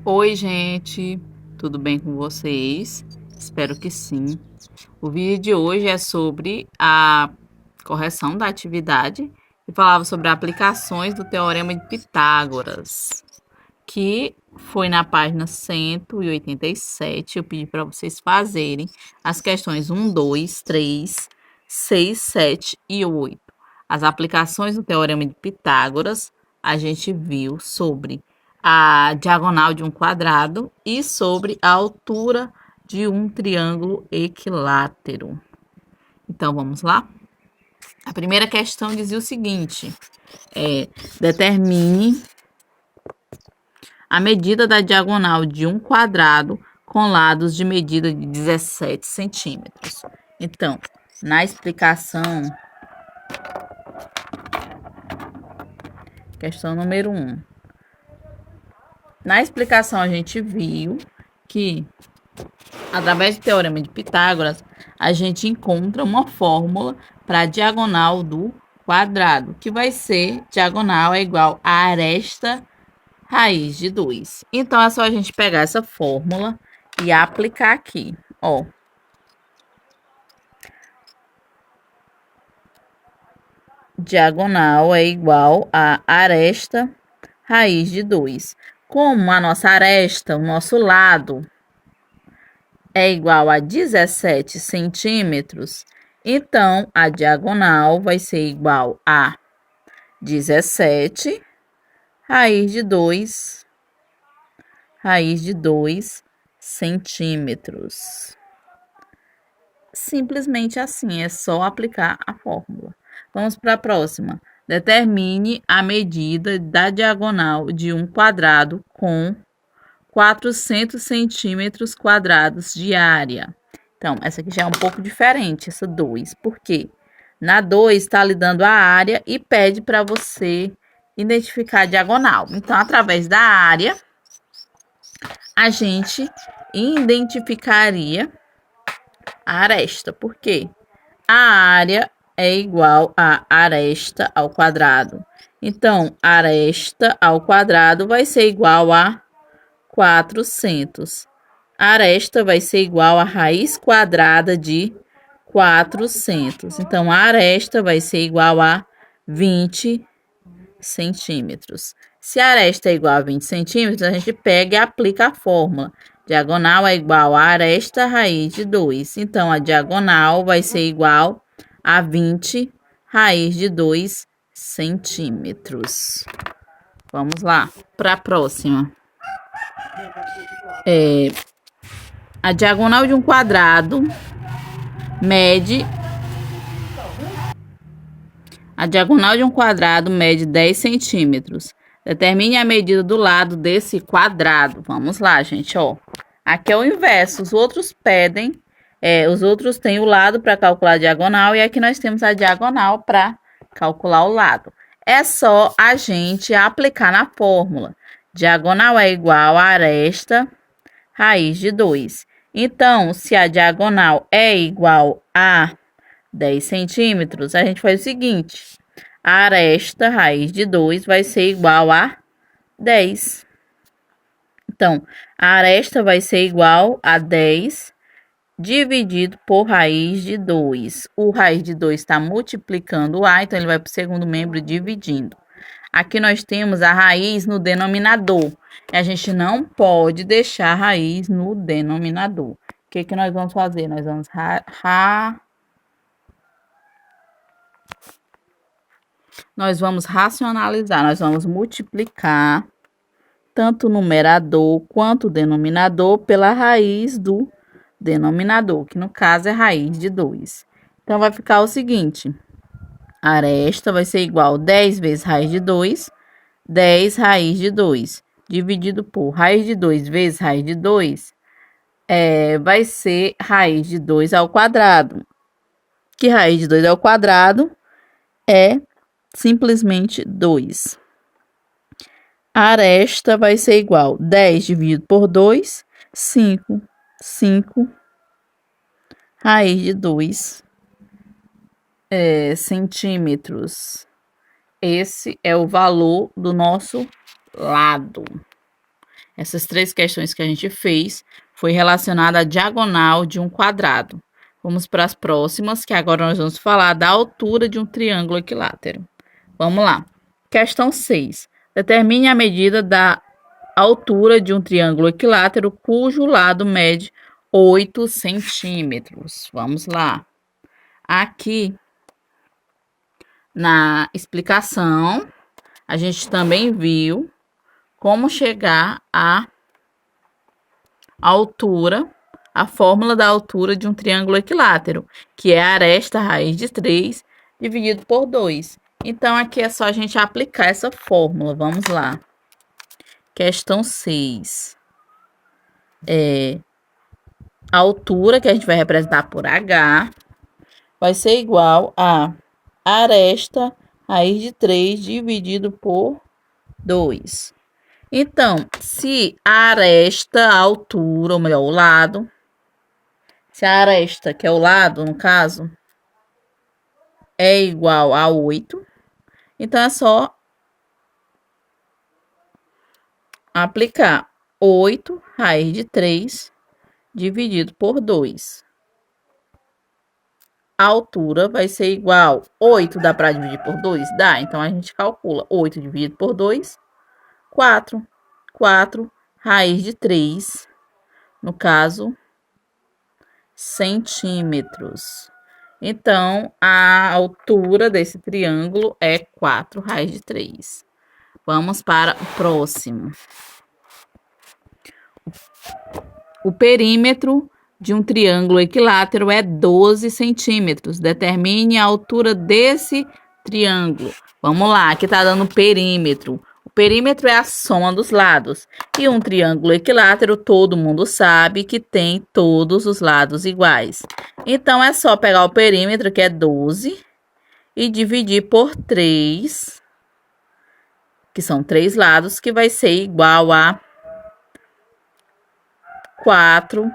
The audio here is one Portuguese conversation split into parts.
Oi, gente, tudo bem com vocês? Espero que sim. O vídeo de hoje é sobre a correção da atividade e falava sobre aplicações do Teorema de Pitágoras, que foi na página 187. Eu pedi para vocês fazerem as questões 1, 2, 3, 6, 7 e 8. As aplicações do Teorema de Pitágoras, a gente viu sobre a diagonal de um quadrado e sobre a altura de um triângulo equilátero. Então, vamos lá? A primeira questão dizia o seguinte: determine a medida da diagonal de um quadrado com lados de medida de 17 centímetros. Então, na explicação, questão número 1. Na explicação, a gente viu que, através do Teorema de Pitágoras, a gente encontra uma fórmula para a diagonal do quadrado, que vai ser diagonal é igual a aresta raiz de 2. Então, é só a gente pegar essa fórmula e aplicar aqui, ó. Diagonal é igual a aresta raiz de 2. Como a nossa aresta, o nosso lado, é igual a 17 centímetros, então a diagonal vai ser igual a 17 raiz de 2 centímetros. Simplesmente assim, é só aplicar a fórmula. Vamos para a próxima. Determine a medida da diagonal de um quadrado com 400 centímetros quadrados de área. Então, essa aqui já é um pouco diferente, essa 2. Por quê? Na 2 está lhe dando a área e pede para você identificar a diagonal. Então, através da área, a gente identificaria a aresta. Por quê? A área é igual a aresta ao quadrado. Então, aresta ao quadrado vai ser igual a 400. Aresta vai ser igual a raiz quadrada de 400. Então, a aresta vai ser igual a 20 centímetros. Se a aresta é igual a 20 centímetros, a gente pega e aplica a fórmula. Diagonal é igual a aresta raiz de 2. Então, a diagonal vai ser igual a 20 raiz de 2 centímetros. Vamos lá para a próxima. A diagonal de um quadrado mede... A diagonal de um quadrado mede 10 centímetros. Determine a medida do lado desse quadrado. Vamos lá, gente, ó. Aqui é o inverso. Os outros pedem, os outros têm o lado para calcular a diagonal e aqui nós temos a diagonal para calcular o lado. É só a gente aplicar na fórmula. Diagonal é igual a aresta raiz de 2. Então, se a diagonal é igual a 10 centímetros, a gente faz o seguinte: a aresta raiz de 2 vai ser igual a 10. Então, a aresta vai ser igual a 10 dividido por raiz de 2. O raiz de 2 está multiplicando o A, então ele vai para o segundo membro dividindo. Aqui nós temos a raiz no denominador. E a gente não pode deixar a raiz no denominador. O que nós vamos fazer? Nós vamos racionalizar, nós vamos multiplicar tanto o numerador quanto o denominador pela raiz do denominador, que no caso é raiz de 2. Então, vai ficar o seguinte: a aresta vai ser igual a 10 vezes raiz de 2, 10 raiz de 2, dividido por raiz de 2 vezes raiz de 2, vai ser raiz de 2 ao quadrado. Que raiz de 2 ao quadrado é simplesmente 2. A aresta vai ser igual a 10 dividido por 2, 5. 5 raiz de 2 centímetros. Esse é o valor do nosso lado. Essas 3 questões que a gente fez foi relacionada à diagonal de um quadrado. Vamos para as próximas, que agora nós vamos falar da altura de um triângulo equilátero. Vamos lá. Questão 6. Determine a medida da altura de um triângulo equilátero cujo lado mede 8 centímetros. Vamos lá. Aqui, na explicação, a gente também viu como chegar à altura, a fórmula da altura de um triângulo equilátero, que é a aresta raiz de 3 dividido por 2. Então, aqui é só a gente aplicar essa fórmula. Vamos lá. Questão 6. A altura, que a gente vai representar por H, vai ser igual a aresta raiz de 3 dividido por 2. Então, se a aresta, a altura, ou melhor, o lado, se a aresta, que é o lado, no caso, é igual a 8, então é só aplicar 8 raiz de 3 dividido por 2. A altura vai ser igual, 8 dá para dividir por 2? Dá, então a gente calcula 8 dividido por 2, 4. 4 raiz de 3, no caso, centímetros. Então, a altura desse triângulo é 4 raiz de 3. Vamos para o próximo. O perímetro de um triângulo equilátero é 12 centímetros. Determine a altura desse triângulo. Vamos lá, aqui está dando perímetro. O perímetro é a soma dos lados. E um triângulo equilátero, todo mundo sabe que tem todos os lados iguais. Então, é só pegar o perímetro, que é 12, e dividir por 3, que são 3 lados, que vai ser igual a 4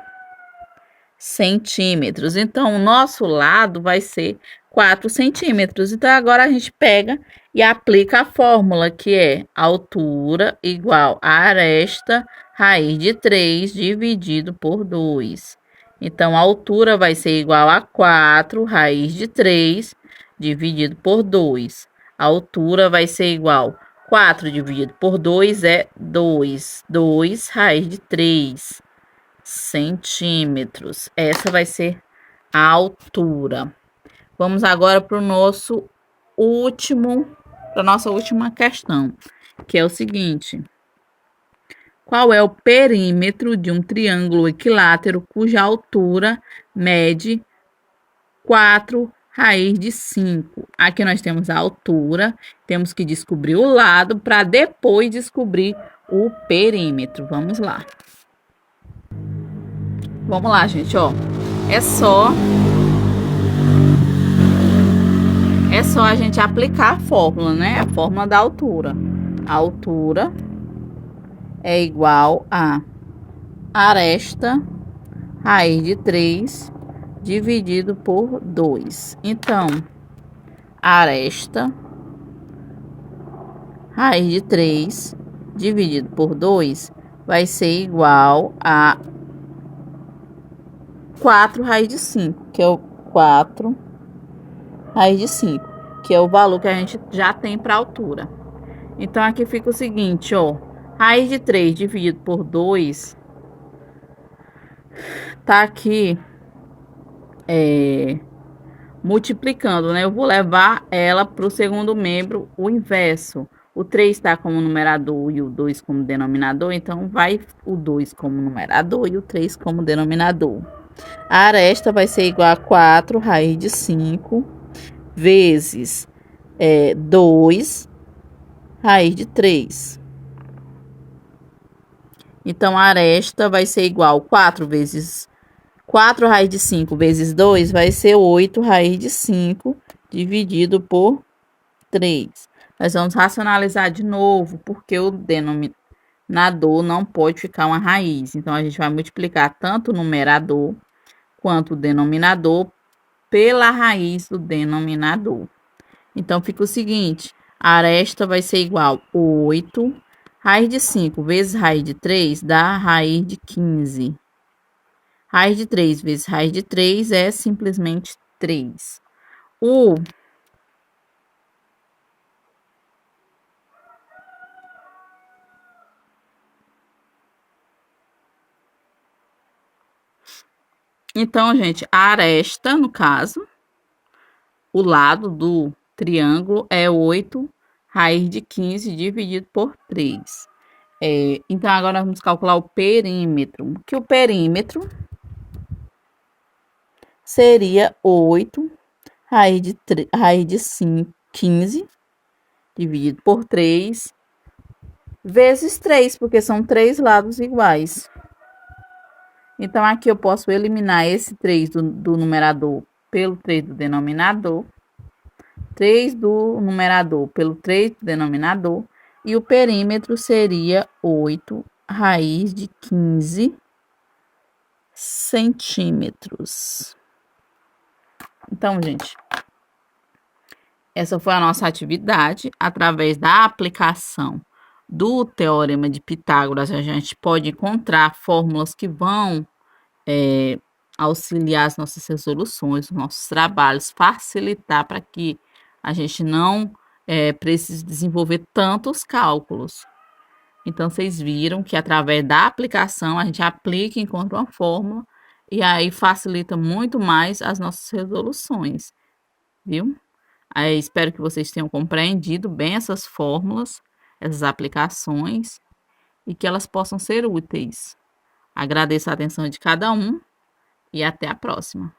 centímetros. Então, o nosso lado vai ser 4 centímetros. Então, agora a gente pega e aplica a fórmula, que é altura igual a aresta raiz de 3 dividido por 2. Então, a altura vai ser igual a 4 raiz de 3 dividido por 2. A altura vai ser igual 4 dividido por 2 é 2. 2 raiz de 3 centímetros. Essa vai ser a altura. Vamos agora para o nosso para nossa última questão, que é o seguinte: qual é o perímetro de um triângulo equilátero cuja altura mede 4 raiz de 5? Aqui nós temos a altura, temos que descobrir o lado para depois descobrir o perímetro. Vamos lá. Vamos lá, gente, ó. É só a gente aplicar a fórmula, né? A fórmula da altura. A altura é igual a aresta raiz de 3 dividido por 2. Então, aresta raiz de 3 dividido por 2 vai ser igual a 4 raiz de 5, que é o 4 raiz de 5, que é o valor que a gente já tem para a altura. Então, aqui fica o seguinte, ó. Raiz de 3 dividido por 2 tá aqui multiplicando, né? Eu vou levar ela para o segundo membro, o inverso. O 3 está como numerador e o 2 como denominador, então vai o 2 como numerador e o 3 como denominador. A aresta vai ser igual a 4 raiz de 5 vezes 2 raiz de 3. Então, a aresta vai ser igual a 4 raiz de 5 vezes 2 vai ser 8 raiz de 5 dividido por 3. Nós vamos racionalizar de novo, porque o denominador não pode ficar uma raiz. Então, a gente vai multiplicar tanto o numerador quanto o denominador pela raiz do denominador. Então, fica o seguinte: a aresta vai ser igual a 8 Raiz de 5 vezes raiz de 3 dá raiz de 15. Raiz de 3 vezes raiz de 3 é simplesmente 3. Então, gente, a aresta, no caso, o lado do triângulo é 8 raiz de 15 dividido por 3. Então, agora nós vamos calcular o perímetro. Que o perímetro seria 8 raiz de 15 dividido por 3 vezes 3, porque são 3 lados iguais. Então, aqui eu posso eliminar esse 3 do numerador pelo 3 do denominador. 3 do numerador pelo 3 do denominador. E o perímetro seria 8 raiz de 15 centímetros. Então, gente, essa foi a nossa atividade. Através da aplicação do Teorema de Pitágoras, a gente pode encontrar fórmulas que vão auxiliar as nossas resoluções, os nossos trabalhos, facilitar para que a gente não precise desenvolver tantos cálculos. Então, vocês viram que através da aplicação, a gente aplica e encontra uma fórmula, e aí facilita muito mais as nossas resoluções, viu? Aí, espero que vocês tenham compreendido bem essas fórmulas, essas aplicações, e que elas possam ser úteis. Agradeço a atenção de cada um e até a próxima.